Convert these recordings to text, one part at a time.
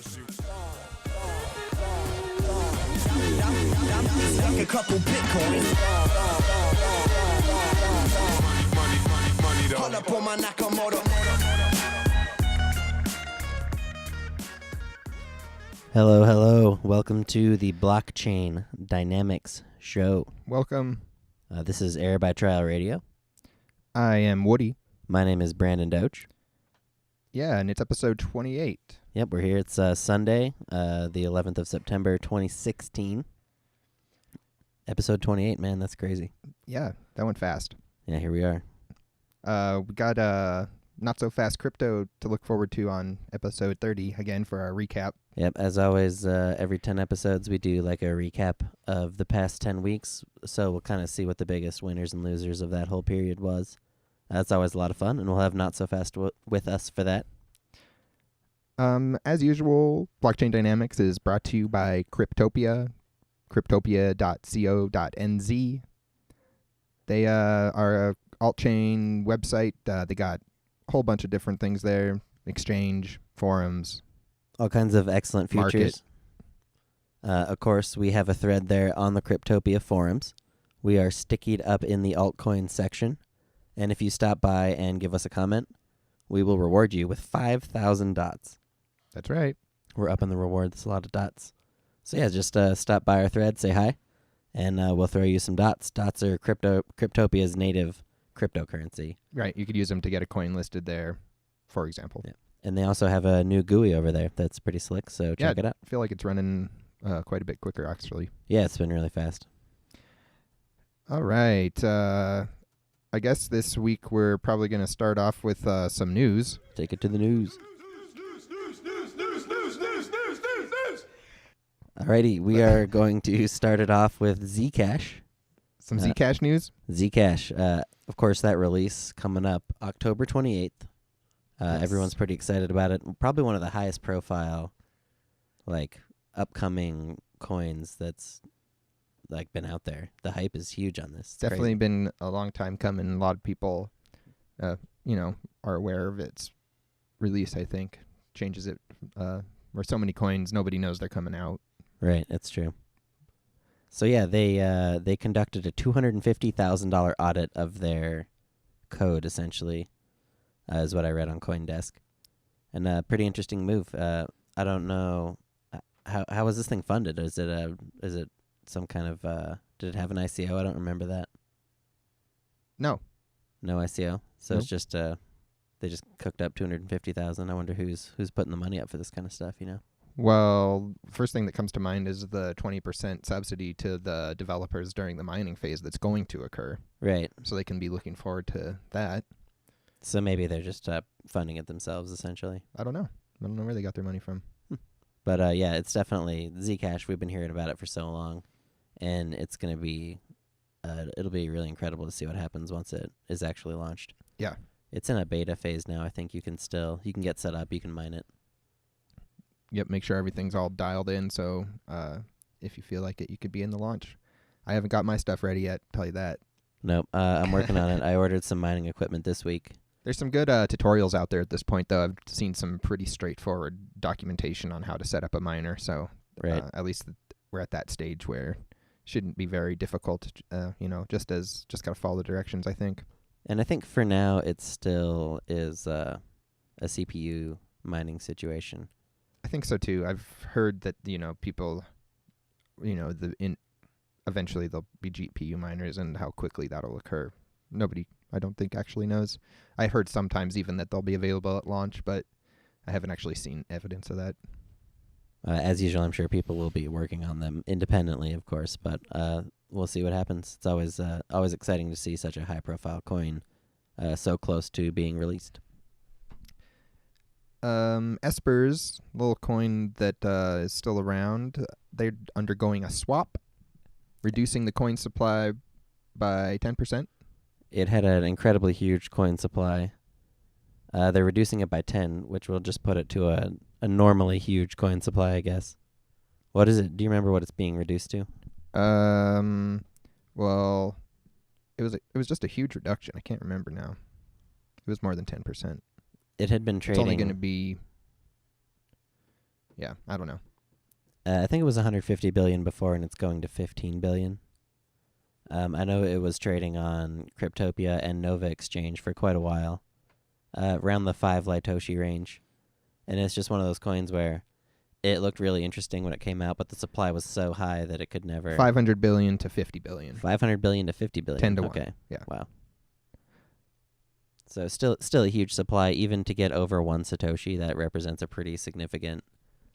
Like a couple Bitcoins. Pull up on my Nakamoto. Hello, hello. Welcome to the Blockchain Dynamics Show. Welcome. This is Air by Trial Radio. I am Woody. My name is Brandon Doach. Yeah, and it's episode 28. Yep, we're here. It's Sunday, the 11th of September, 2016. Episode 28, man, that's crazy. Yeah, that went fast. Yeah, here we are. We got not so fast crypto to look forward to on episode 30 again for our recap. Yep, as always, every 10 episodes we do like a recap of the past 10 weeks, so we'll kind of see what the biggest winners and losers of that whole period was. That's always a lot of fun, and we'll have Not So Fast with us for that. As usual, Blockchain Dynamics is brought to you by Cryptopia, cryptopia.co.nz. They are a alt-chain website. They got a whole bunch of different things there, exchange, forums. All kinds of excellent features. Of course, we have a thread there on the Cryptopia forums. We are stickied up in the altcoin section. And if you stop by and give us a comment, we will reward you with 5,000 dots. That's right. We're up in the rewards, a lot of dots. So yeah, just stop by our thread, say hi, and we'll throw you some dots. Dots are Cryptopia's native cryptocurrency. Right, you could use them to get a coin listed there, for example. Yeah. And they also have a new GUI over there that's pretty slick, so check it out. I feel like it's running quite a bit quicker, actually. Yeah, it's been really fast. All right. I guess this week we're probably going to start off with some news. Take it to the news. Alrighty, we are going to start it off with Zcash. Some Zcash news? Zcash. Of course, that release coming up October 28th. Yes. Everyone's pretty excited about it. Probably one of the highest profile, like, upcoming coins that's, like, been out there. The hype is huge on this. It's definitely crazy. Been a long time coming. A lot of people, are aware of its release, I think. Changes it, or so many coins, nobody knows they're coming out. Right, that's true. So yeah, they conducted a $250,000 audit of their code, essentially, is what I read on CoinDesk, and a pretty interesting move. I don't know how was this thing funded? Is it some kind of did it have an ICO? I don't remember that. No ICO. So nope. It's just they just cooked up $250,000. I wonder who's putting the money up for this kind of stuff, you know? Well, first thing that comes to mind is the 20% subsidy to the developers during the mining phase that's going to occur. Right. So they can be looking forward to that. So maybe they're just funding it themselves, essentially. I don't know where they got their money from. But yeah, it's definitely Zcash. We've been hearing about it for so long, and it's going to be, it'll be really incredible to see what happens once it is actually launched. Yeah. It's in a beta phase now. I think you can get set up, you can mine it. Yep, make sure everything's all dialed in, so if you feel like it, you could be in the launch. I haven't got my stuff ready yet, tell you that. Nope, I'm working on it. I ordered some mining equipment this week. There's some good tutorials out there at this point, though. I've seen some pretty straightforward documentation on how to set up a miner, so right. At least we're at that stage where it shouldn't be very difficult, just got to follow the directions, I think. And I think for now it still is a CPU mining situation. I think so too. I've heard that people, eventually there'll be GPU miners, and how quickly that'll occur. Nobody, I don't think, actually knows. I heard sometimes even that they'll be available at launch, but I haven't actually seen evidence of that. As usual, I'm sure people will be working on them independently, of course, but we'll see what happens. It's always exciting to see such a high-profile coin so close to being released. Espers, little coin that is still around, they're undergoing a swap, reducing the coin supply by 10%. It had an incredibly huge coin supply. They're reducing it by 10, which will just put it to a normally huge coin supply, I guess. What is it? Do you remember what it's being reduced to? Well, it was just a huge reduction. I can't remember now. It was more than 10%. It had been trading. It's only going to be Yeah, I don't know. I think it was 150 billion before, and it's going to 15 billion. I know it was trading on Cryptopia and Nova Exchange for quite a while, around the 5 Litoshi range. And it's just one of those coins where it looked really interesting when it came out, but the supply was so high that it could never... 500 billion to 50 billion. 500 billion to 50 billion. 10 to 1. Okay. Yeah. Wow. So still a huge supply. Even to get over 1 Satoshi, that represents a pretty significant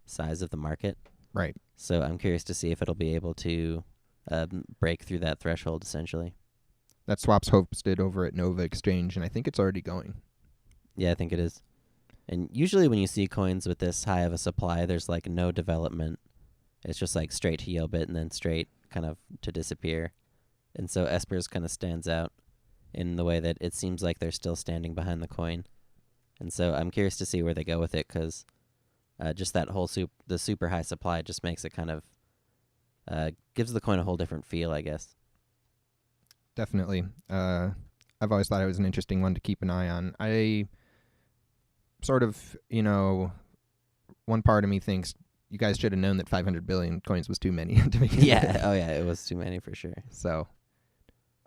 size of the market. Right. So I'm curious to see if it'll be able to break through that threshold, essentially. That swap's hosted over at Nova Exchange, and I think it's already going. Yeah, I think it is. And usually when you see coins with this high of a supply, there's like no development. It's just like straight to Yobit and then straight kind of to disappear. And so Espers kind of stands out in the way that it seems like they're still standing behind the coin. And so I'm curious to see where they go with it, because just that whole the super high supply just makes it kind of gives the coin a whole different feel, I guess. Definitely. I've always thought it was an interesting one to keep an eye on. I sort of, one part of me thinks you guys should have known that 500 billion coins was too many to begin with. Yeah, it was too many for sure. So,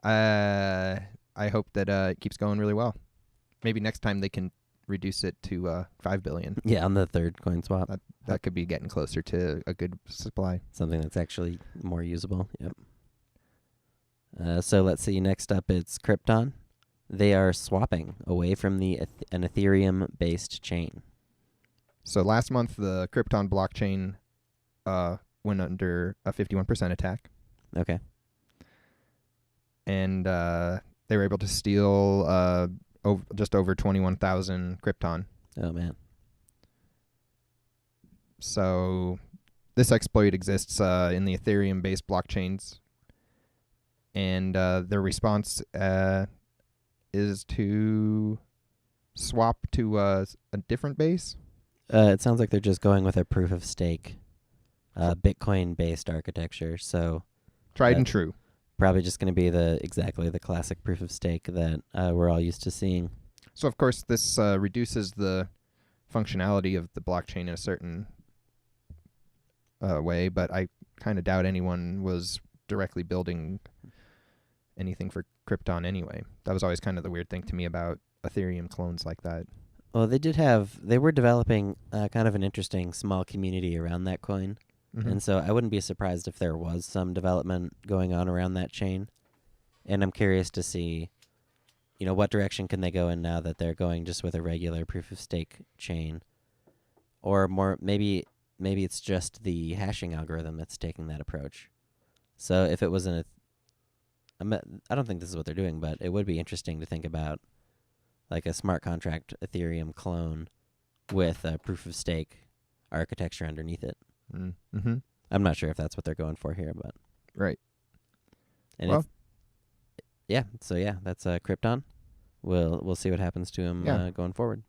I hope that it keeps going really well. Maybe next time they can reduce it to 5 billion. Yeah, on the third coin swap. That could be getting closer to a good supply. Something that's actually more usable. Yep. So let's see. Next up, it's Krypton. They are swapping away from an Ethereum-based chain. So last month, the Krypton blockchain went under a 51% attack. Okay. And they were able to steal just over 21,000 Krypton. Oh, man. So this exploit exists in the Ethereum-based blockchains. And their response is to swap to a different base. It sounds like they're just going with a proof of stake, Bitcoin-based architecture. So tried and true. Probably just going to be exactly the classic proof of stake that we're all used to seeing. So of course this reduces the functionality of the blockchain in a certain way, but I kind of doubt anyone was directly building anything for Krypton anyway. That was always kind of the weird thing to me about Ethereum clones like that. Well, they were developing kind of an interesting small community around that coin. Mm-hmm. And so I wouldn't be surprised if there was some development going on around that chain. And I'm curious to see, what direction can they go in now that they're going just with a regular proof of stake chain, or more maybe it's just the hashing algorithm that's taking that approach. So if it was I don't think this is what they're doing, but it would be interesting to think about like a smart contract Ethereum clone with a proof of stake architecture underneath it. Mm-hmm. I'm not sure if that's what they're going for here, but right. And well, so that's Krypton. We'll see what happens to him going forward.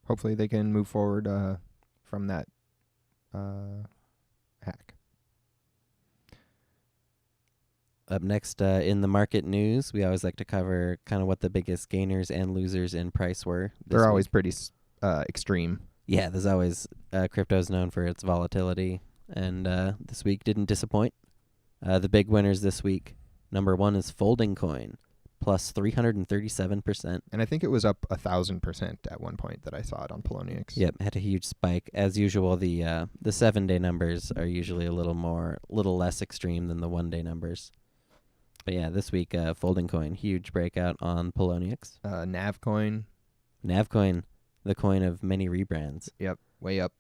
Hopefully they can move forward from that hack. Up next in the market news, we always like to cover kind of what the biggest gainers and losers in price were. They're always pretty extreme. Yeah, there's always crypto's known for its volatility, and this week didn't disappoint. The big winners this week, number one is Folding Coin, plus 337%. And I think it was up 1,000% at one point that I saw it on Poloniex. Yep, had a huge spike. As usual, the 7-day numbers are usually a little less extreme than the 1-day numbers. But yeah, this week, Folding Coin, huge breakout on Poloniex. NavCoin. NavCoin, the coin of many rebrands. Yep, way up.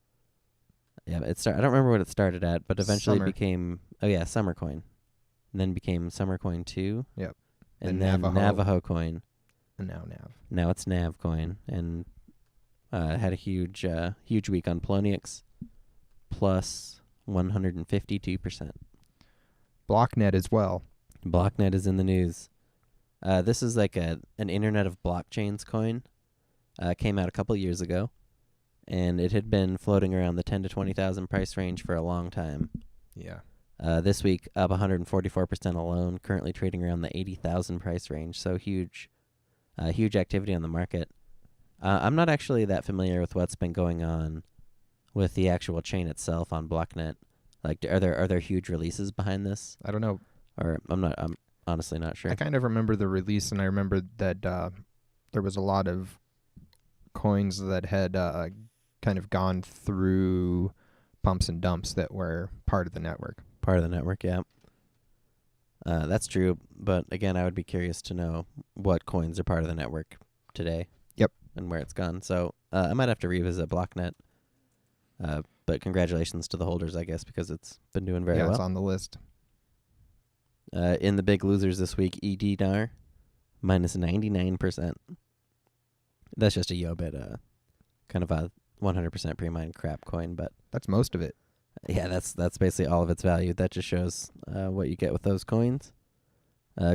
Yeah, I don't remember what it started at, but eventually Summer. it became, Summer Coin. And then became Summer Coin 2. Yep. And then Navajo Coin. And now Nav. Now it's Nav Coin. And had a huge week on Poloniex, plus 152%. BlockNet as well. BlockNet is in the news. This is like an Internet of Blockchains coin. Came out a couple years ago, and it had been floating around the 10 to 20,000 price range for a long time. Yeah. This week up 144% alone, currently trading around the 80,000 price range. So huge activity on the market. I'm not actually that familiar with what's been going on with the actual chain itself on Blocknet? Like, are there huge releases behind this? I don't know. Or I'm honestly not sure. I kind of remember the release, and I remember that there was a lot of coins that had kind of gone through pumps and dumps that were part of the network. Part of the network, yeah. That's true, but again, I would be curious to know what coins are part of the network today. Yep. And where it's gone. So I might have to revisit Blocknet. But congratulations to the holders, I guess, because it's been doing very well. Yeah, it's on the list. In the big losers this week, EDNAR, minus 99%. That's just a Yobit, kind of a 100% pre-mine crap coin, but That's most of it. yeah, that's basically all of its value. That just shows what you get with those coins.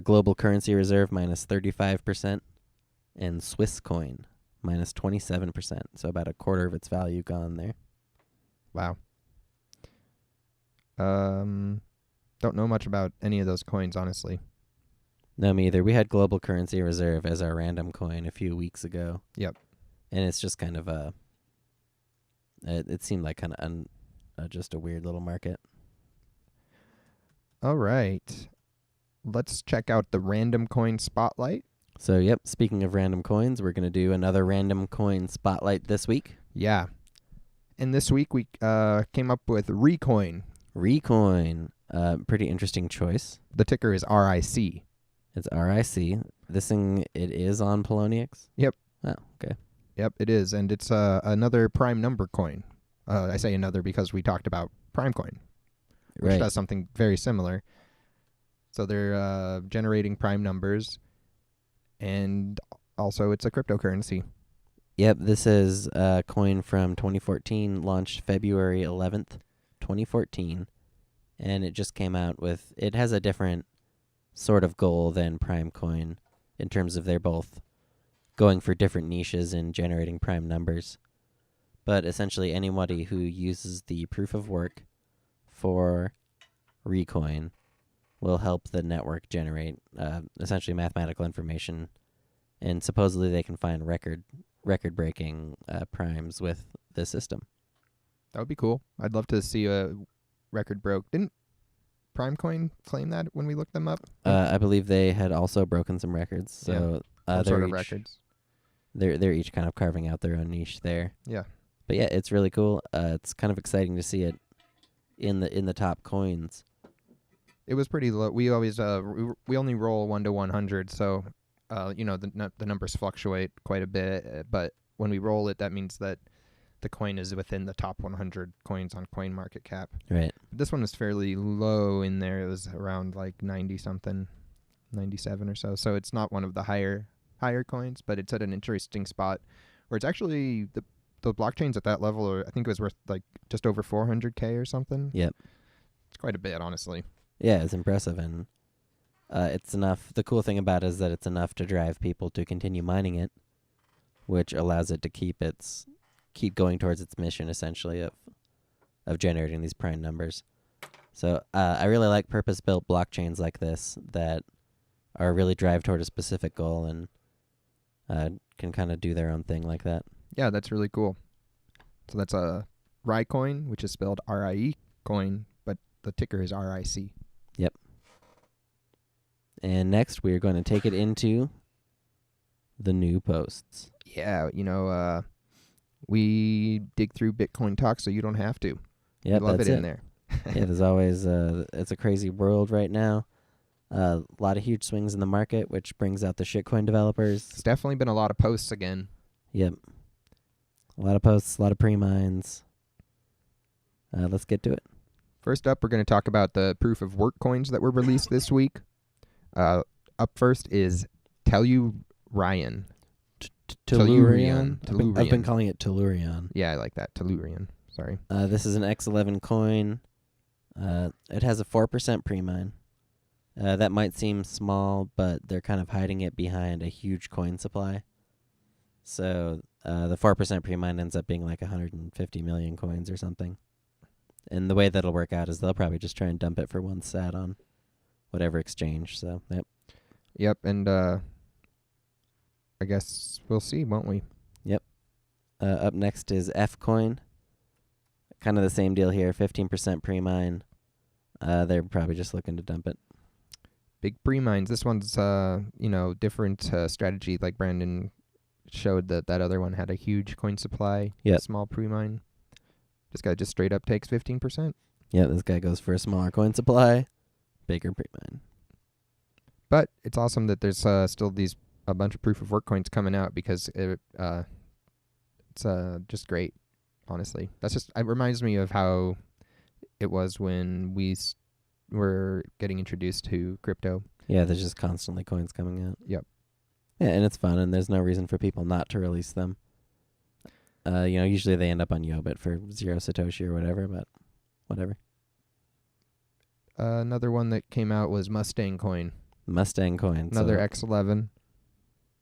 Global Currency Reserve, minus 35%, and Swiss Coin, minus 27%. So about a quarter of its value gone there. Wow. Don't know much about any of those coins, honestly. No, me either. We had Global Currency Reserve as our random coin a few weeks ago. Yep. And it's just kind of a... It seemed like kind of just a weird little market. All right. Let's check out the random coin spotlight. So, yep, speaking of random coins, we're going to do another random coin spotlight this week. Yeah. And this week we came up with RieCoin. RieCoin. Pretty interesting choice. The ticker is RIC. It's RIC. This thing, it is on Poloniex? Yep. Oh, okay. Yep, it is. And it's another prime number coin. I say another because we talked about prime coin, which Right. does something very similar. So they're generating prime numbers, and also it's a cryptocurrency. Yep, this is a coin from 2014, launched February 11th, 2014. And it just came out with... It has a different sort of goal than Prime Coin in terms of they're both going for different niches and generating prime numbers. But essentially anybody who uses the proof of work for RieCoin will help the network generate essentially mathematical information. And supposedly they can find record-breaking primes with the system. That would be cool. I'd love to see a record broke. Didn't PrimeCoin claim that when we looked them up? I believe they had also broken some records. So Some they're sort of each, records. They're each kind of carving out their own niche there. Yeah. But yeah, it's really cool. It's kind of exciting to see it in the top coins. It was pretty low. We always we only roll 1 to 100, so the numbers fluctuate quite a bit. But when we roll it, that means that the coin is within the top 100 coins on CoinMarketCap. Right. This one was fairly low in there. It was around like 90 something, 97 or so. So it's not one of the higher coins, but it's at an interesting spot where it's actually the blockchains at that level are, I think it was worth like just over 400K or something. Yep. It's quite a bit, honestly. Yeah, it's impressive, and it's enough. The cool thing about it is that it's enough to drive people to continue mining it, which allows it to keep going towards its mission, essentially, of generating these prime numbers. So I really like purpose-built blockchains like this that are really drive toward a specific goal and can kind of do their own thing like that. Yeah, that's really cool. So that's a RieCoin, which is spelled RIE coin, but the ticker is RIC. Yep. And next, we're going to take it into the new posts. Yeah, we dig through Bitcoin talk so you don't have to. Yep, We love that's it in there. Yeah, there's always it's a crazy world right now. A lot of huge swings in the market, which brings out the shitcoin developers. It's definitely been a lot of posts again. Yep. A lot of posts, a lot of pre-mines. Let's get to it. First up, we're going to talk about the proof of work coins that were released this week. Up first is Tellurion. Tellurion. Tellurion. I've been calling it Tellurion. Yeah, I like that. Tellurion. Sorry. This is an X11 coin. It has a 4% pre-mine. That might seem small, but they're kind of hiding it behind a huge coin supply. So the 4% pre-mine ends up being like 150 million coins or something. And the way that'll work out is they'll probably just try and dump it for one sat on whatever exchange. So, yep. Yep, and I guess we'll see, won't we? Yep. Up next is FCoin. kind of the same deal here. 15% pre-mine. They're probably just looking to dump it. Big pre-mines. This one's, different strategy. Like Brandon showed that other one had a huge coin supply. Yep. Small pre-mine. This guy just straight up takes 15%. Yeah, this guy goes for a smaller coin supply, bigger pre-mine. But it's awesome that there's still a bunch of proof of work coins coming out because it's just great, honestly. It reminds me of how it was when we were getting introduced to crypto. Yeah, there's just constantly coins coming out. Yep. Yeah, and it's fun, and there's no reason for people not to release them. Usually they end up on Yobit for 0 Satoshi or whatever, but whatever. Another one that came out was Mustang Coin. Mustang Coin. Another so X11.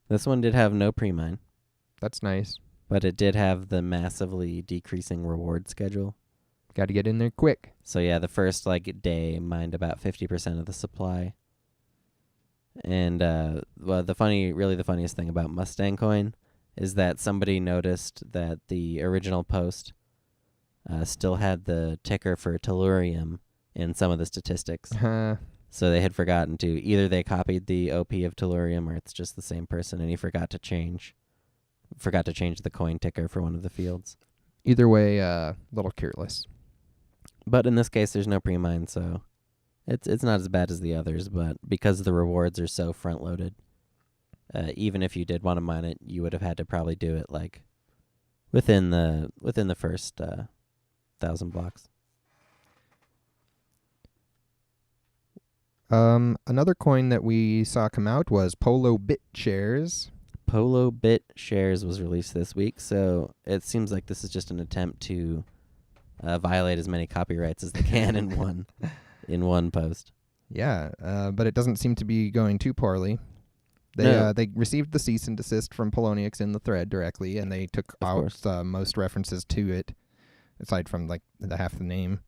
this one did have no pre-mine, That's nice. but it did have the massively decreasing reward schedule. Got to get in there quick. So yeah, the first day mined about 50% of the supply. And the funniest thing about Mustang Coin is that somebody noticed that the original post still had the ticker for Tellurion in some of the statistics. So they had forgotten to, either they copied the OP of Tellurion or it's just the same person and he forgot to change the coin ticker for one of the fields. Either way, a little careless. But in this case, there's no pre-mine, so it's not as bad as the others. But because the rewards are so front-loaded, even if you did want to mine it, you would have had to probably do it like within the first 1,000 blocks. Another coin that we saw come out was PoloBitShares. PoloBitShares was released this week, so it seems like this is just an attempt to violate as many copyrights as they can in one post. Yeah, but it doesn't seem to be going too poorly. They received the cease and desist from Poloniex in the thread directly, and they took out most references to it, aside from like the half the name.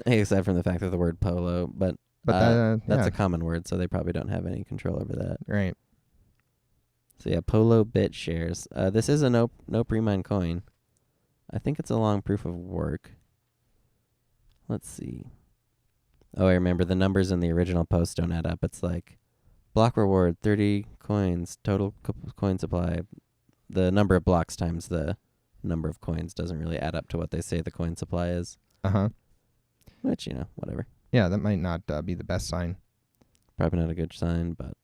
Except from the fact of the word polo, but that's a common word, so they probably don't have any control over that. Right. So yeah, PoloBitShares. This is a no pre-mine coin. I think it's a long proof of work. Let's see. Oh, I remember the numbers in the original post don't add up. It's like block reward 30 coins, total coin supply. The number of blocks times the number of coins doesn't really add up to what they say the coin supply is. Which, whatever. Yeah, that might not be the best sign. Probably not a good sign, but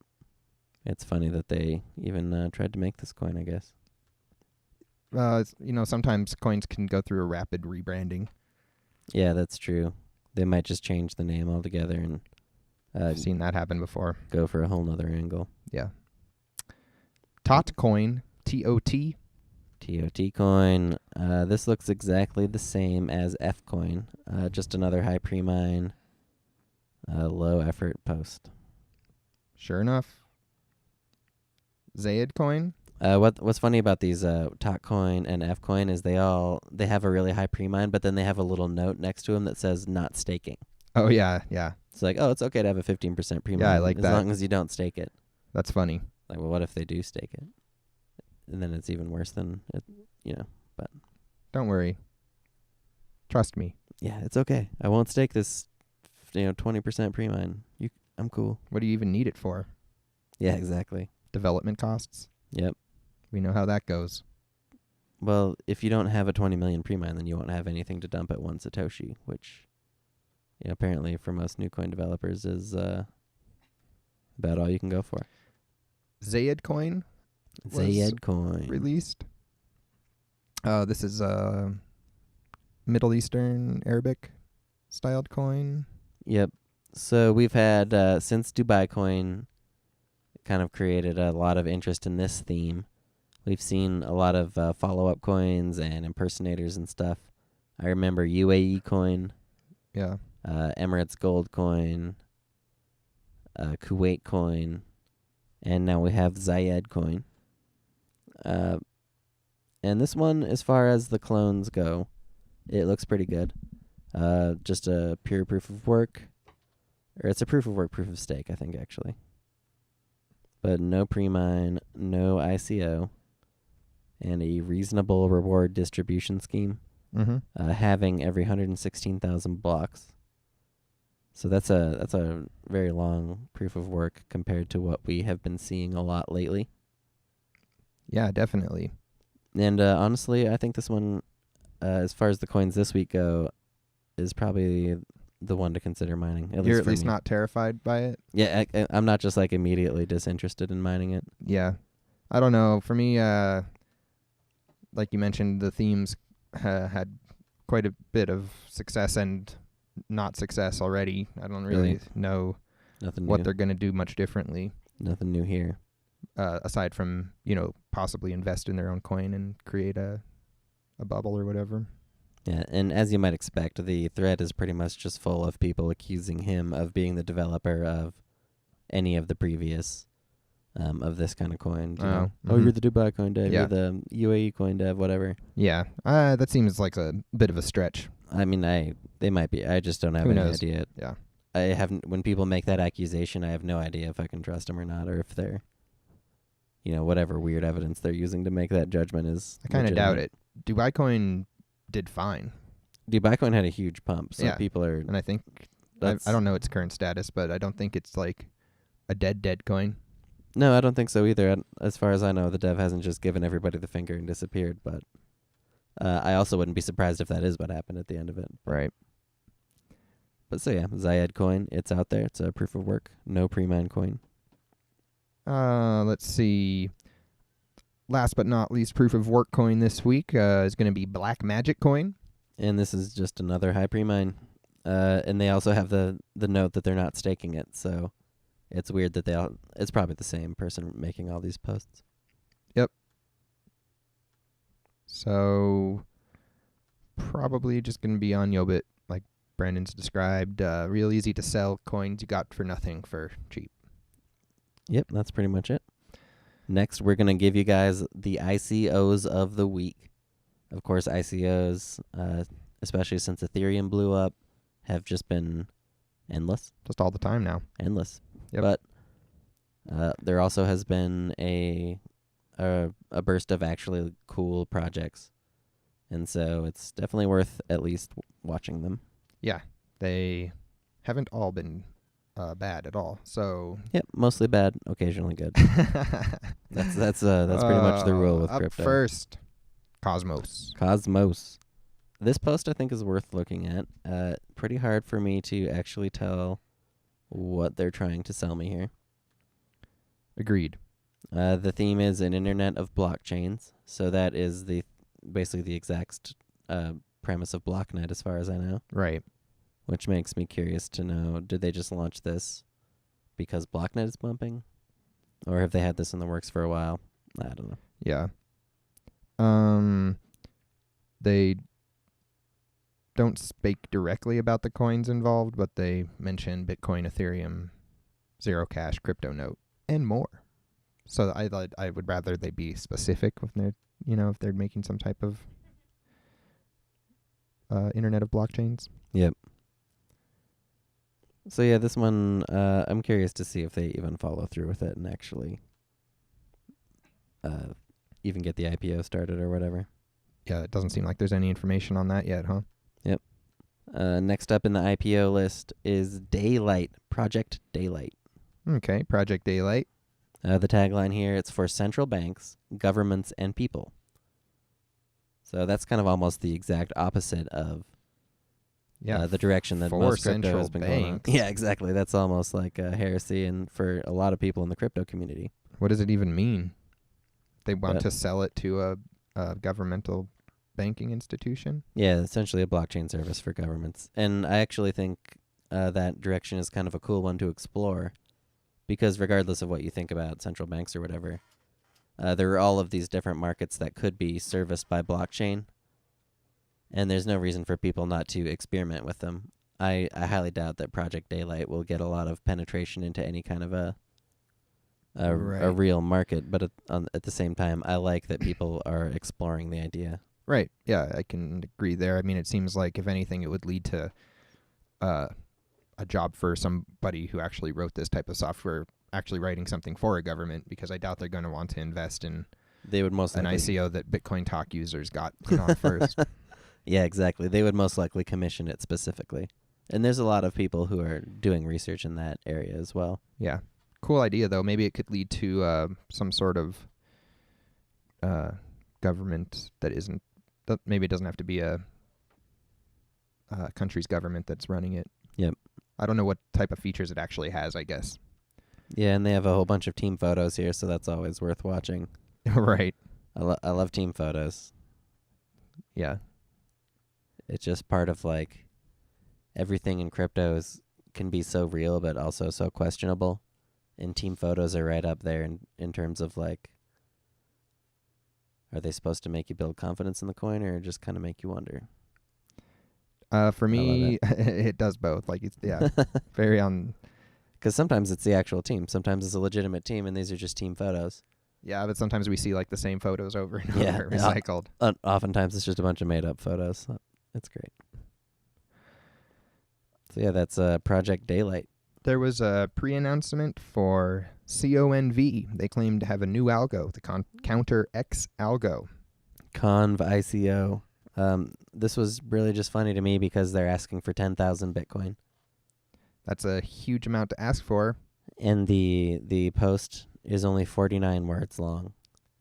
it's funny that they even tried to make this coin, I guess. Sometimes coins can go through a rapid rebranding. Yeah, that's true. They might just change the name altogether and I've seen that happen before. Go for a whole nother angle. Yeah. Tot Coin, TOT. TOT coin. This looks exactly the same as FCoin. Just another high pre-mine, low effort post. Sure enough. Zayed Coin. What's funny about these Tot Coin and FCoin is they have a really high pre-mine, but then they have a little note next to them that says not staking. Oh yeah, yeah. It's like, it's okay to have a 15% pre-mine. Yeah, I like as that. long as you don't stake it. That's funny. Like, well, what if they do stake it? And then it's even worse than it, but don't worry. Trust me. Yeah, it's okay. I won't stake this 20% pre-mine. I'm cool. What do you even need it for? Yeah, exactly. Development costs? Yep. We know how that goes. Well, if you don't have a 20 million pre-mine, then you won't have anything to dump at 1 Satoshi, which apparently for most new coin developers is about all you can go for. Zayed Coin? Zayed Coin. Released. This is a Middle Eastern Arabic styled coin. Yep. So we've had, since Dubai Coin kind of created a lot of interest in this theme, we've seen a lot of follow-up coins and impersonators and stuff. I remember UAE Coin. Yeah. Emirates Gold Coin. Kuwait Coin. And now we have Zayed Coin. And this one, as far as the clones go, it looks pretty good. Just a pure proof of work. Or it's a proof of work, proof of stake, I think, actually. But no pre-mine, no ICO, and a reasonable reward distribution scheme. Mm-hmm. halving every 116,000 blocks. So that's a very long proof of work compared to what we have been seeing a lot lately. Yeah, definitely. And honestly, I think this one, as far as the coins this week go, is probably the one to consider mining. You're at least me. not terrified by it? Yeah, I'm not just like immediately disinterested in mining it. Yeah. I don't know. For me, like you mentioned, the themes had quite a bit of success and not success already. I don't really know Nothing what new. they're going to do much differently. Nothing new here. Aside from, possibly invest in their own coin and create a bubble or whatever. Yeah, and as you might expect, the thread is pretty much just full of people accusing him of being the developer of any of the previous of this kind of coin. You know? Mm-hmm. Oh, you're the Dubai coin dev, Yeah. you're the UAE coin dev, whatever. Yeah, that seems like a bit of a stretch. I mean, they might be. I just don't have Who any knows? idea. Yeah. I haven't. When people make that accusation, I have no idea if I can trust them or not, or if they're, whatever weird evidence they're using to make that judgment is. I kind of doubt legitimate. it. Dubai coin did fine. Dubai coin had a huge pump, so Yeah. people are. And I think, I That's- don't know its current status, but I don't think it's like a dead coin. No, I don't think so either. As far as I know, the dev hasn't just given everybody the finger and disappeared. But I also wouldn't be surprised if that is what happened at the end of it. Right. But so yeah, Zayed coin, it's out there. It's a proof of work. No pre-mine coin. Let's see. Last but not least, proof of work coin this week is going to be BlackMagic Coin. And this is just another high pre-mine. And they also have the note that they're not staking it. So it's weird that it's probably the same person making all these posts. So probably just going to be on Yobit, like Brandon's described. Real easy to sell coins you got for nothing for cheap. Yep, that's pretty much it. Next, we're going to give you guys the ICOs of the week. Of course, ICOs, especially since Ethereum blew up, have just been endless. Just all the time now. Endless. Yep. But there also has been a burst of actually cool projects. And so it's definitely worth at least watching them. Yeah, they haven't all been bad at all. So Yep, mostly bad, occasionally good. That's pretty much the rule with up crypto. First, Cosmos. Cosmos. This post I think is worth looking at. Pretty hard for me to actually tell what they're trying to sell me here. Agreed. The theme is an internet of blockchains. So that is basically the exact premise of BlockNet as far as I know. Right. Which makes me curious to know, did they just launch this because BlockNet is bumping? Or have they had this in the works for a while? I don't know. Yeah. They don't speak directly about the coins involved, but they mention Bitcoin, Ethereum, Zcash, Crypto Note, and more. So I would rather they be specific when they're, if they're making some type of internet of blockchains. Yep. So yeah, this one, I'm curious to see if they even follow through with it and actually even get the IPO started or whatever. Yeah, it doesn't seem like there's any information on that yet, huh? Yep. Next up in the IPO list is Daylight, Project Daylight. Okay, Project Daylight. The tagline here, it's for central banks, governments, and people. So that's kind of almost the exact opposite of the direction that for most crypto central has been going. banks. Yeah, exactly. That's almost like a heresy and for a lot of people in the crypto community. What does it even mean? They want But- to sell it to a governmental banking institution? Yeah, essentially a blockchain service for governments. And I actually think that direction is kind of a cool one to explore because regardless of what you think about central banks or whatever, there are all of these different markets that could be serviced by blockchain. And there's no reason for people not to experiment with them. I highly doubt that Project Daylight will get a lot of penetration into any kind of a Right. real market. But at the same time, I like that people are exploring the idea. Right. Yeah, I can agree there. I mean, it seems like, if anything, it would lead to a job for somebody who actually wrote this type of software, actually writing something for a government, because I doubt they're going to want to invest in They would most an likely ICO that Bitcoin Talk users got in on first. Yeah, exactly. They would most likely commission it specifically. And there's a lot of people who are doing research in that area as well. Yeah. Cool idea, though. Maybe it could lead to some sort of government that isn't... maybe it doesn't have to be a country's government that's running it. Yep. I don't know what type of features it actually has, I guess. Yeah, and they have a whole bunch of team photos here, so that's always worth watching. Right. I love team photos. Yeah. It's just part of, like, everything in cryptos can be so real but also so questionable. And team photos are right up there in terms of, like, are they supposed to make you build confidence in the coin or just kind of make you wonder? For me, it does both. Like, it's, yeah, very on... Because sometimes it's the actual team. Sometimes it's a legitimate team, and these are just team photos. Yeah, but sometimes we see, like, the same photos over and over, recycled. Oftentimes it's just a bunch of made-up photos. It's great. So, yeah, that's Project Daylight. There was a pre-announcement for CONV. They claim to have a new algo, the Counter X algo. CONV ICO. This was really just funny to me because they're asking for 10,000 Bitcoin. That's a huge amount to ask for. And the post is only 49 words long.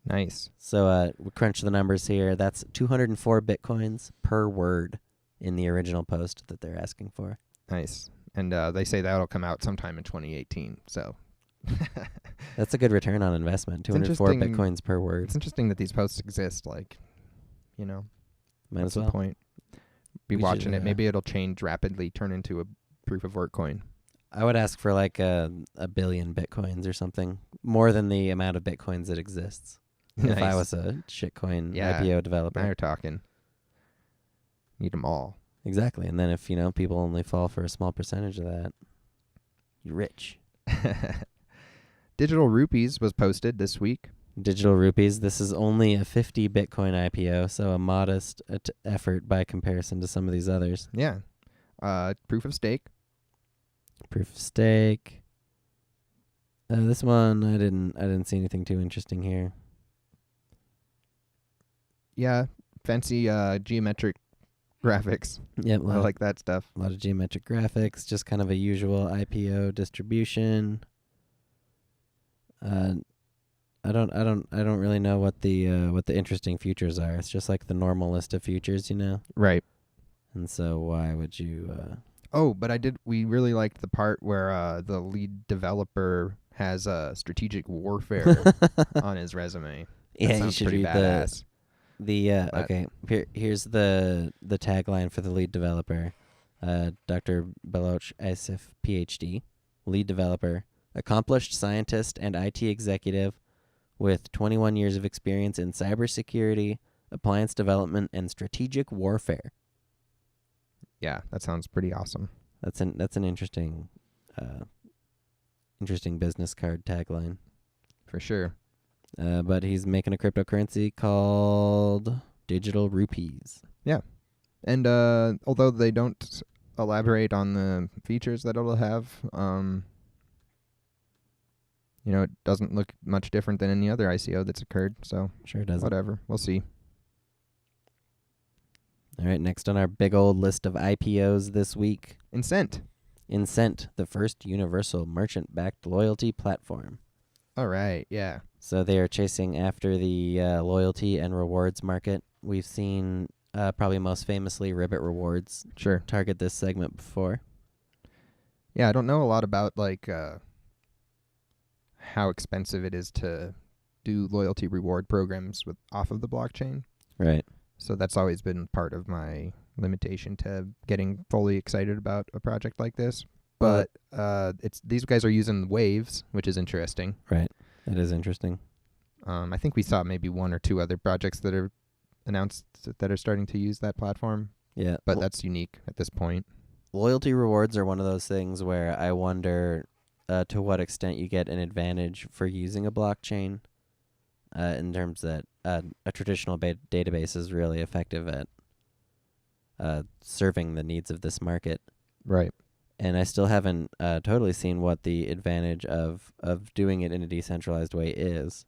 Nice. So we crunch the numbers here. That's 204 Bitcoins per word in the original post that they're asking for. Nice. And they say that'll come out sometime in 2018. So that's a good return on investment. 204 Bitcoins per word. It's interesting that these posts exist. Like, you know, might what's as well. the point? Be watching it. Maybe it'll change rapidly, turn into a proof of work coin. I would ask for like a billion Bitcoins or something, more than the amount of Bitcoins that exists. Nice. If I was a shitcoin IPO developer. Now you're talking. Need them all. Exactly. And then if, people only fall for a small percentage of that, you're rich. Digital Rupies was posted this week. Digital Rupies. This is only a 50 Bitcoin IPO, so a modest effort by comparison to some of these others. Yeah. Proof of stake. Proof of stake. This one I didn't see anything too interesting here. Yeah, fancy geometric graphics. Yep, I like that stuff. A lot of geometric graphics, just kind of a usual IPO distribution. I don't really know what the interesting futures are. It's just like the normal list of futures, Right. And so why would you? Oh, but we really liked the part where the lead developer has strategic warfare on his resume. Yeah, you should read badass. Okay. Here's the tagline for the lead developer, Dr. Beloch Asif, PhD, lead developer, accomplished scientist and IT executive with 21 years of experience in cybersecurity, appliance development, and strategic warfare. Yeah, that sounds pretty awesome. That's an interesting business card tagline. For sure. But he's making a cryptocurrency called Digital Rupies. Yeah. And although they don't elaborate on the features that it'll have, it doesn't look much different than any other ICO that's occurred. So sure it doesn't. Whatever. We'll see. All right, next on our big old list of IPOs this week. Incent, the first universal merchant-backed loyalty platform. All right, yeah. So they are chasing after the loyalty and rewards market. We've seen probably most famously Ribbit Rewards target this segment before. Yeah, I don't know a lot about how expensive it is to do loyalty reward programs off of the blockchain. Right. So that's always been part of my limitation to getting fully excited about a project like this. But these guys are using waves, which is interesting. Right. That is interesting. I think we saw maybe one or two other projects that are announced that are starting to use that platform. Yeah. But that's unique at this point. Loyalty rewards are one of those things where I wonder to what extent you get an advantage for using a blockchain in terms that a traditional database is really effective at serving the needs of this market. Right. And I still haven't totally seen what the advantage of doing it in a decentralized way is.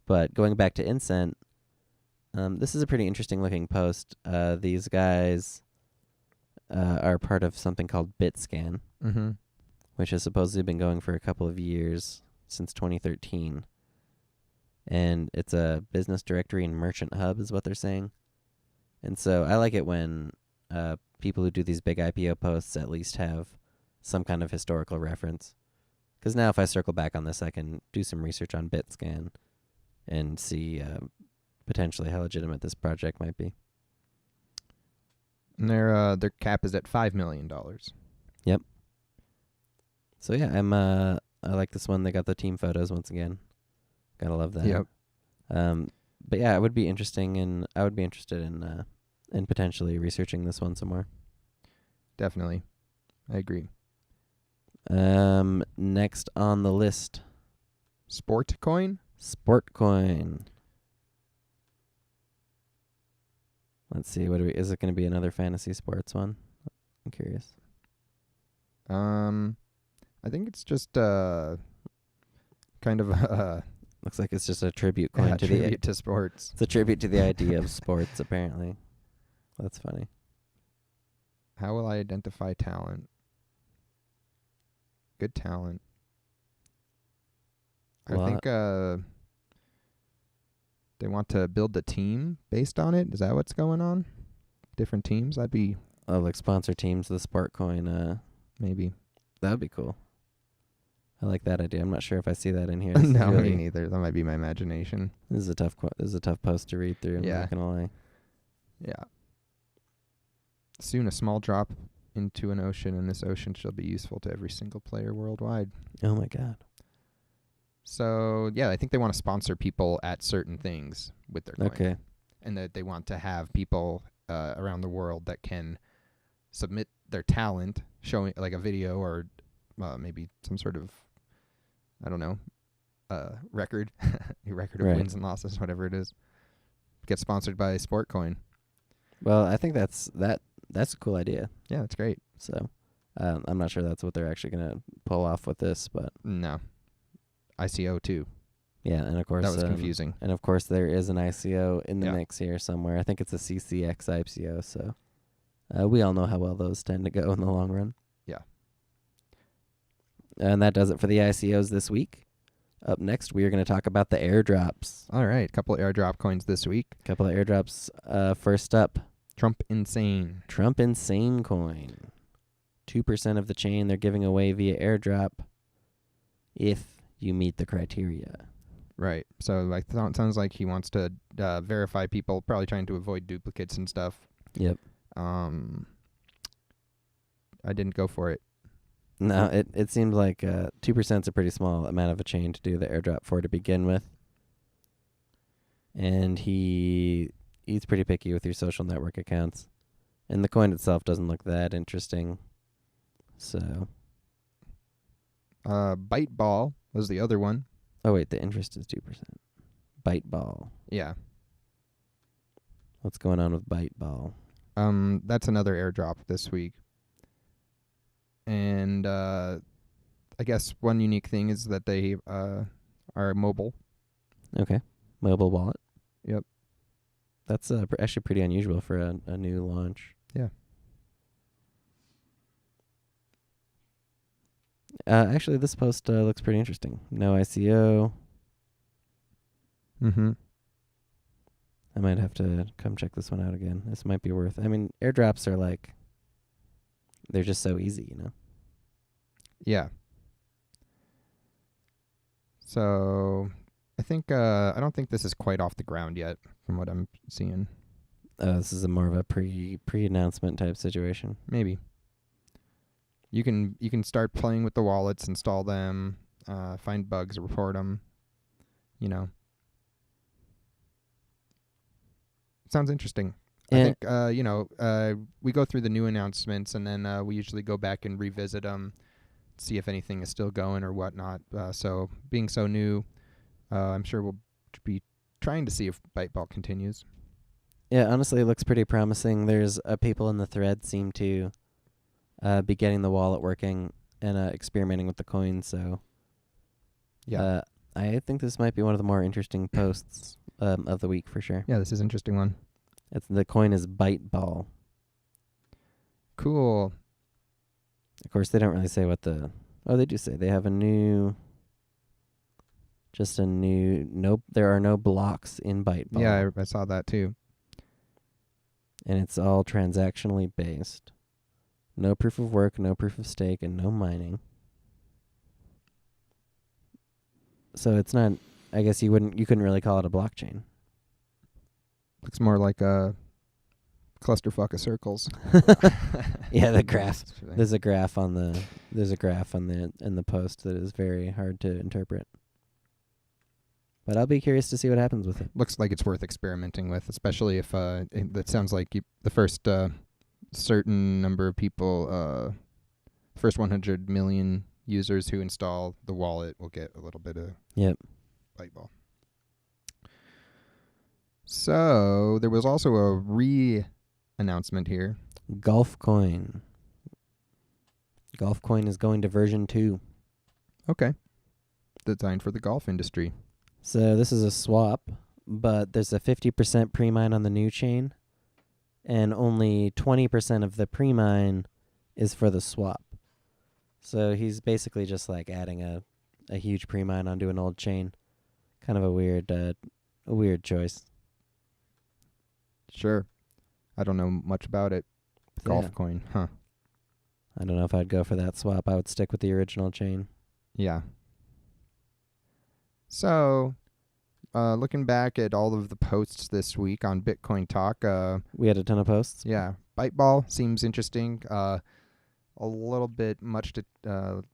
But going back to Incent, This is a pretty interesting looking post. These guys are part of something called BitScan, Mm-hmm. which has supposedly been going for a couple of years, since 2013. And it's a business directory and merchant hub is what they're saying. And so I like it when people who do these big IPO posts at least have some kind of historical reference. Because now if I circle back on this, I can do some research on BitScan and see potentially how legitimate this project might be. And their cap is at $5 million. So yeah, I like this one. They got the team photos once again. Gotta love that. Yep. But yeah, it would be interesting, and I would be interested in potentially researching this one some more. Definitely. I agree. Next on the list, Sport Coin? SportCoin. Let's see, is it going to be another fantasy sports one? I'm curious. I think it's just kind of a Looks like it's just a tribute coin to tribute to sports. It's a tribute to the idea of sports, apparently. That's funny. How will I identify talent? Good talent. Well, I think they want to build a team based on it. Is that what's going on? Different teams? That'd be like sponsor teams, the SportCoin. maybe. That would be cool. I like that idea. I'm not sure if I see that in here. No, me neither. That might be my imagination. This is a tough post to read through. I'm Yeah. not gonna lie. Yeah. Soon a small drop into an ocean, and this ocean shall be useful to every single player worldwide. Oh my god. So, yeah, I think they want to sponsor people at certain things with their coin. Okay. And that they want to have people around the world that can submit their talent, showing like a video or maybe some sort of, I don't know, record, your record of Right. wins and losses, whatever it is, get sponsored by SportCoin. Well, I think that's a cool idea. Yeah, that's great. So, I'm not sure that's what they're actually gonna pull off with this, but No. ICO too. yeah, and of course That was confusing. And of course, there is an ICO in the Yeah. mix here somewhere. I think it's a C-Cex ICO. So, we all know how well those tend to go in the long run. Yeah. And that does it for the ICOs this week. Up next, we are going to talk about the airdrops. All right, a couple of airdrop coins this week. A couple of airdrops. First up, Trumpinsane. Trumpinsane Coin. 2% of the chain they're giving away via airdrop if you meet the criteria. Right. So like it sounds like he wants to verify people, probably trying to avoid duplicates and stuff. Yep. I didn't go for it. No, it seemed like 2% is a pretty small amount of a chain to do the airdrop for to begin with. And he's pretty picky with your social network accounts. And the coin itself doesn't look that interesting. So. ByteBall was the other one. Oh, wait, the interest is 2%. ByteBall. Yeah. What's going on with ByteBall? That's another airdrop this week. And I guess one unique thing is that they are mobile. Okay. Mobile wallet. Yep. That's actually pretty unusual for a new launch. Yeah. Actually, this post looks pretty interesting. No ICO. Mm-hmm. I might have to come check this one out again. This might be worth. I mean, airdrops are like, they're just so easy, you know? Yeah. So I think I don't think this is quite off the ground yet from what I'm seeing. This is a more of a pre-announcement type situation. Maybe. You can start playing with the wallets, install them, find bugs, report them. You know. Sounds interesting. I think we go through the new announcements, and then we usually go back and revisit them, see if anything is still going or whatnot. So being so new, I'm sure we'll be trying to see if ByteBall continues. Yeah, honestly, it looks pretty promising. There's people in the thread seem to be getting the wallet working and experimenting with the coin. So Yeah. I think this might be one of the more interesting posts of the week for sure. Yeah, this is an interesting one. The coin is ByteBall. Cool. Of course, they don't really say what the... Oh, they do say they have a new... There are no blocks in ByteBall. Yeah, I saw that too. And it's all transactionally based. No proof of work, no proof of stake, and no mining. So it's not... I guess you couldn't really call it a blockchain. Looks more like a clusterfuck of circles. Yeah, the graph. There's a graph in the post that is very hard to interpret. But I'll be curious to see what happens with it. Looks like it's worth experimenting with, especially if that sounds like the first certain number of people, first 100 million users who install the wallet will get a little bit of ByteBall. So there was also a announcement here. GolfCoin. GolfCoin is going to version 2. Okay. Designed for the golf industry. So this is a swap, but there's a 50% pre-mine on the new chain, and only 20% of the pre-mine is for the swap. So he's basically just like adding a huge pre-mine onto an old chain. Kind of a weird choice. Sure. I don't know much about it. GolfCoin, huh? I don't know if I'd go for that swap. I would stick with the original chain. Yeah. So, looking back at all of the posts this week on Bitcoin Talk, we had a ton of posts. Yeah, ByteBall seems interesting. A little bit much to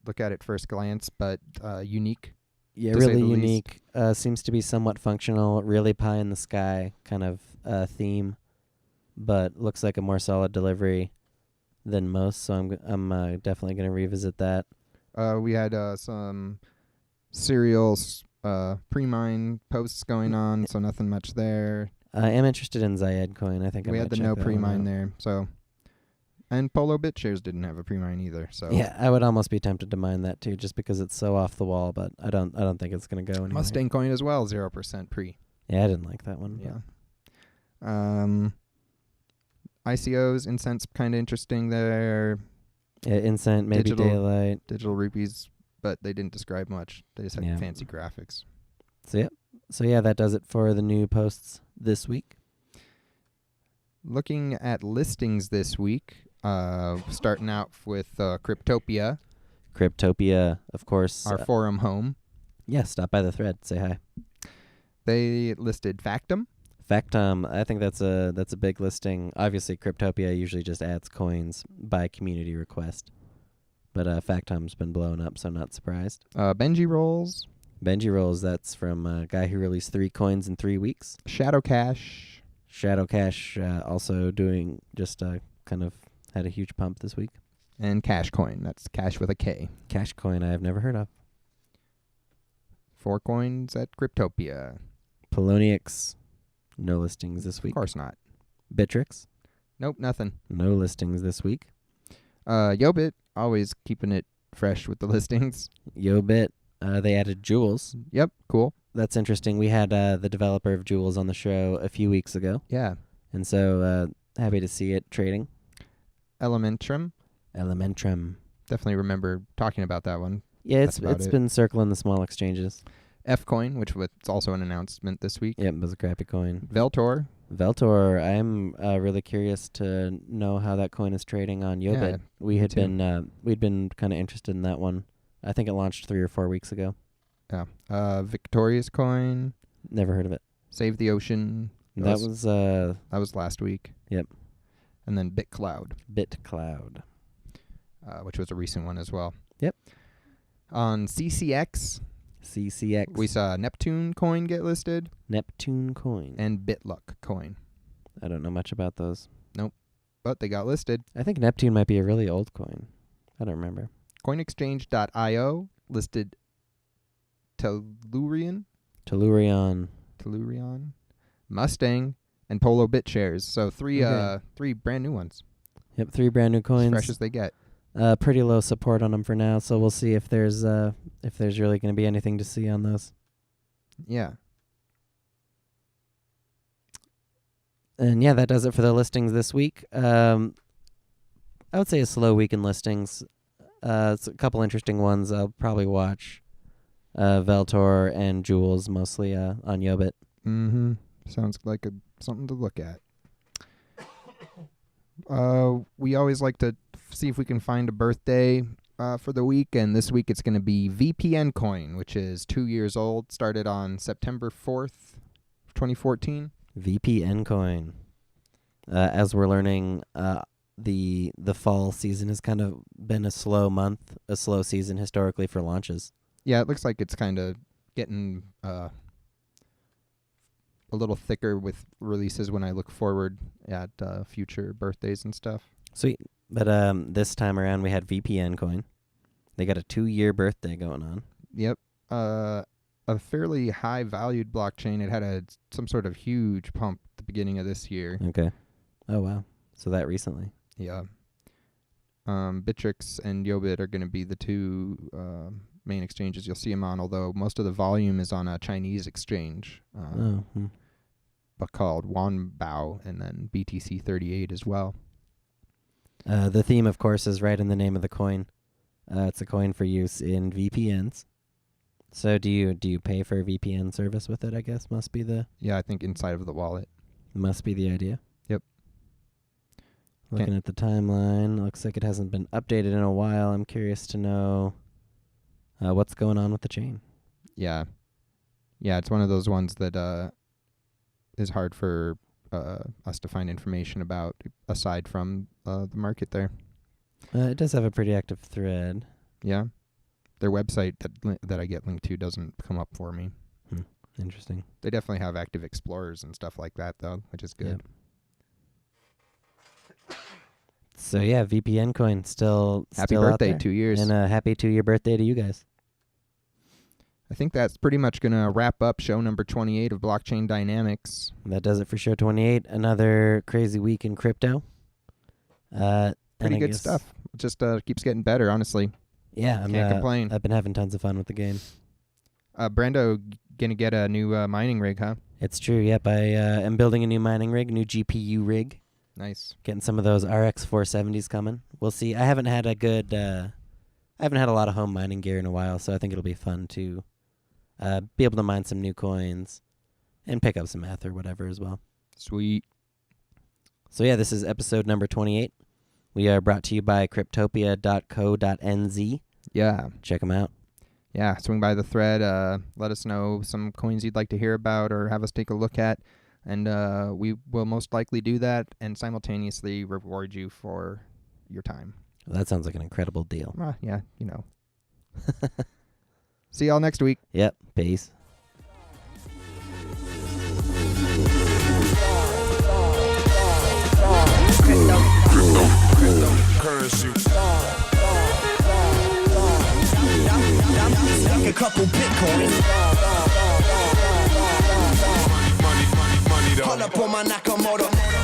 look at first glance, but unique. Yeah, really unique. Seems to be somewhat functional. Really pie in the sky kind of theme, but looks like a more solid delivery than most. So I'm definitely going to revisit that. We had some serials pre-mine posts going on, so nothing much there. I am interested in Zayed coin. I think we had the no pre-mine there. So, and PoloBitShares didn't have a pre-mine either. So yeah, I would almost be tempted to mine that too, just because it's so off the wall. But I don't think it's going to go anywhere. Mustang Coin as well, 0% pre. Yeah, I didn't like that one. Yeah. ICOs, Incent's kind of interesting there. Yeah, Incent, maybe Daylight. Digital Rupies, but they didn't describe much. They just had fancy graphics. So yeah, that does it for the new posts this week. Looking at listings this week, starting out with Cryptopia. Cryptopia, of course. Our forum home. Yeah, stop by the thread. Say hi. They listed Factom. Factom, I think that's a big listing. Obviously, Cryptopia usually just adds coins by community request. But Factom's been blown up, so I'm not surprised. BenjiRolls. BenjiRolls, that's from a guy who released 3 coins in 3 weeks. ShadowCash. ShadowCash also doing just kind of had a huge pump this week. And KashCoin. That's cash with a K. KashCoin I have never heard of. 4 coins at Cryptopia. Poloniex, no listings this week. Of course not. Bittrex. Nope, nothing. No listings this week. Yobit, always keeping it fresh with the listings. Yobit, they added Jewels. Yep, cool. That's interesting. We had the developer of Jewels on the show a few weeks ago. Yeah. And so happy to see it trading. Elementrum. Definitely remember talking about that one. Yeah, it's been circling the small exchanges. FCoin, which was also an announcement this week. Yep, it was a crappy coin. Veltor, I'm really curious to know how that coin is trading on Yobit. Yeah, we'd been kind of interested in that one. I think it launched 3 or 4 weeks ago. Yeah. Victorious Coin. Never heard of it. SaveTheOcean. That was last week. Yep. And then BitCloud. Which was a recent one as well. Yep. On C-Cex. We saw Neptune Coin get listed. Neptune Coin. And Bitluck Coin. I don't know much about those. Nope. But they got listed. I think Neptune might be a really old coin. I don't remember. CoinExchange.io listed Tellurion, Mustang, and PoloBitShares. So three brand new ones. Yep, 3 brand new coins. As fresh as they get. Pretty low support on them for now, so we'll see if there's really going to be anything to see on those. Yeah. And yeah, that does it for the listings this week. I would say a slow week in listings. It's a couple interesting ones. I'll probably watch Veltor and Jules mostly on Yobit. Mm-hmm. Sounds like something to look at. We always like to see if we can find a birthday for the week, and this week it's going to be VPN Coin, which is 2 years old. Started on September 4th, 2014. VPN Coin. As we're learning, the fall season has kind of been a slow season historically for launches. Yeah, it looks like it's kind of getting a little thicker with releases when I look forward at future birthdays and stuff. Sweet. But this time around we had VPN Coin. They got a 2-year birthday going on. Yep. A fairly high-valued blockchain. It had some sort of huge pump at the beginning of this year. Okay. Oh, wow. So that recently. Yeah. Bittrex and Yobit are going to be the two main exchanges you'll see them on, although most of the volume is on a Chinese exchange but called Wanbao, and then BTC38 as well. The theme, of course, is right in the name of the coin. It's a coin for use in VPNs. So do you pay for a VPN service with it, I guess? Must be the I think inside of the wallet. Must be the idea. Yep. Looking at the timeline, looks like it hasn't been updated in a while. I'm curious to know what's going on with the chain. Yeah. Yeah, it's one of those ones that is hard for us to find information about aside from the market there. It does have a pretty active thread. Yeah. Their website that I get linked to doesn't come up for me. Interesting. They definitely have active explorers and stuff like that, though, which is good. Yep. So yeah, VPN Coin still Happy still out birthday, there. 2 years. And a happy 2-year birthday to you guys. I think that's pretty much going to wrap up show number 28 of Blockchain Dynamics. That does it for show 28. Another crazy week in crypto. Pretty good stuff. It just keeps getting better, honestly. Yeah, Can't complain. I've been having tons of fun with the game. Brando going to get a new mining rig, huh? It's true, yep. I am building a new mining rig, new GPU rig. Nice. Getting some of those RX 470s coming. We'll see. I haven't had a lot of home mining gear in a while, so I think it'll be fun to be able to mine some new coins and pick up some math or whatever as well. Sweet. So yeah, this is episode number 28. We are brought to you by Cryptopia.co.nz. Yeah. Check them out. Yeah, swing by the thread. Let us know some coins you'd like to hear about or have us take a look at. And we will most likely do that and simultaneously reward you for your time. Well, that sounds like an incredible deal. Yeah, you know. See y'all next week. Yep. Peace. Currency. A couple Bitcoin. Hold up on my Nakamoto.